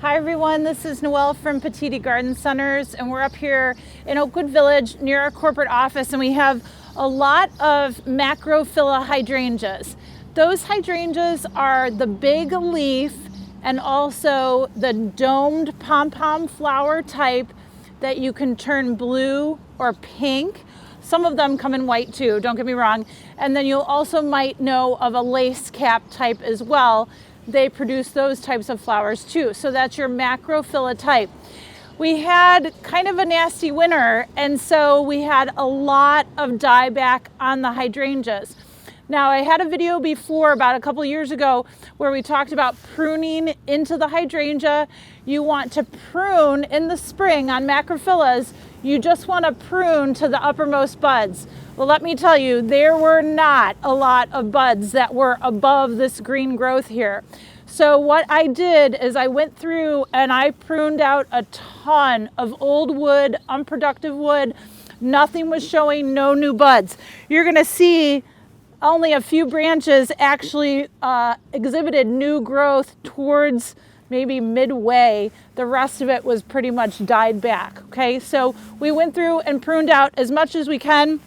Hi everyone, this is Noelle from Petitti Garden Centers, and we're up here in Oakwood Village near our corporate office, and we have a lot of Macrophylla hydrangeas. Those hydrangeas are the big leaf and also the domed pom-pom flower type that you can turn blue or pink. Some of them come in white too, don't get me wrong. And then you'll also might know of a lace cap type as well. They produce those types of flowers too. So that's your Macrophylla type. We had kind of a nasty winter, and so we had a lot of dieback on the hydrangeas. Now, I had a video before about a couple years ago where we talked about pruning into the hydrangea. You want to prune in the spring on Macrophyllas. You just want to prune to the uppermost buds. Well, let me tell you, there were not a lot of buds that were above this green growth here. So what I did is I went through and I pruned out a ton of old wood, unproductive wood. Nothing was showing, no new buds. You're going to see only a few branches actually exhibited new growth towards maybe midway. The rest of it was pretty much died back. Okay, so we went through and pruned out as much as we can.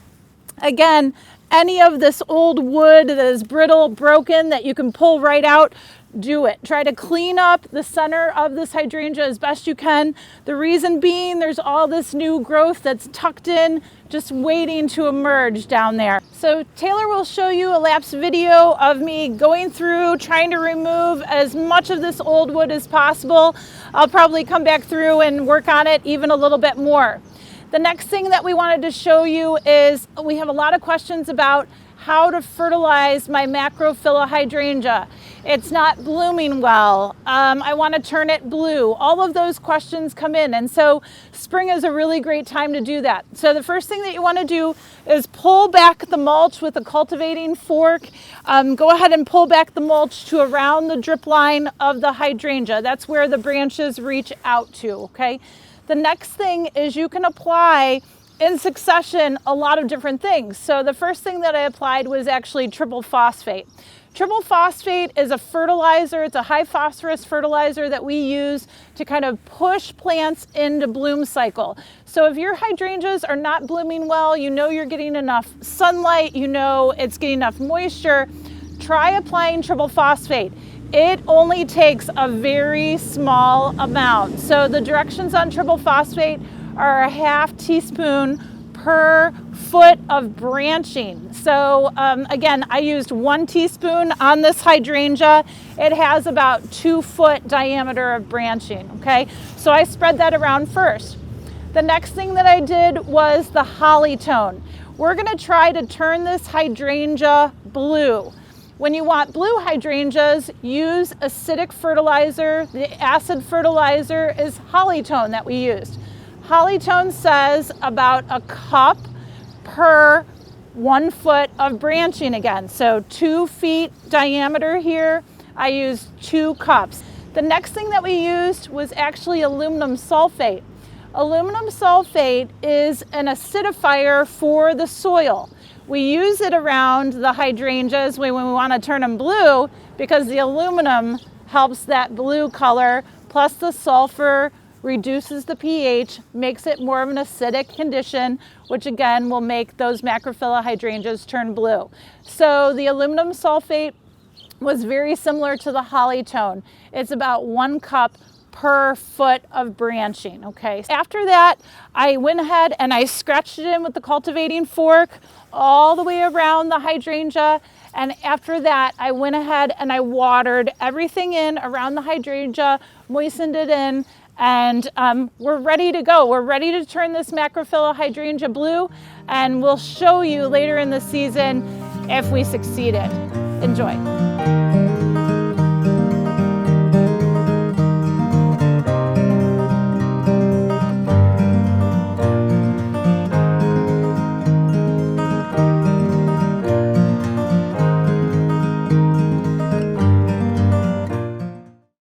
Again, any of this old wood that is brittle, broken, that you can pull right out, do it. Try to clean up the center of this hydrangea as best you can. The reason being, there's all this new growth that's tucked in, just waiting to emerge down there. So Taylor will show you a lapse video of me going through, trying to remove as much of this old wood as possible. I'll probably come back through and work on it even a little bit more. The next thing that we wanted to show you is we have a lot of questions about how to fertilize my Macrophylla hydrangea. It's not blooming well. I want to turn it blue. All of those questions come in, and so spring is a really great time to do that. So the first thing that you want to do is pull back the mulch with a cultivating fork. Go ahead and pull back the mulch to around the drip line of the hydrangea. That's where the branches reach out to, okay? The next thing is you can apply in succession a lot of different things. So the first thing that I applied was actually triple phosphate. Triple phosphate is a fertilizer. It's a high phosphorus fertilizer that we use to kind of push plants into bloom cycle. So if your hydrangeas are not blooming well, you know you're getting enough sunlight, you know it's getting enough moisture, try applying triple phosphate. It only takes a very small amount. So the directions on triple phosphate are a half teaspoon per foot of branching. So again, I used 1 teaspoon on this hydrangea. It has about 2 foot diameter of branching, okay? So I spread that around first. The next thing that I did was the Holly-Tone. We're gonna try to turn this hydrangea blue. When you want blue hydrangeas, use acidic fertilizer. The acid fertilizer is Holly-Tone that we used. Holly-Tone says about a cup per 1 foot of branching again. So 2 feet diameter here, I used 2 cups. The next thing that we used was actually aluminum sulfate. Aluminum sulfate is an acidifier for the soil. We use it around the hydrangeas when we want to turn them blue because the aluminum helps that blue color, plus the sulfur reduces the pH, makes it more of an acidic condition, which again will make those Macrophylla hydrangeas turn blue. So the aluminum sulfate was very similar to the Holly-Tone. It's about 1 cup per foot of branching, okay? After that, I went ahead and I scratched it in with the cultivating fork all the way around the hydrangea. And after that, I went ahead and I watered everything in around the hydrangea, moistened it in, and we're ready to go. We're ready to turn this Macrophylla hydrangea blue, and we'll show you later in the season if we succeeded. Enjoy.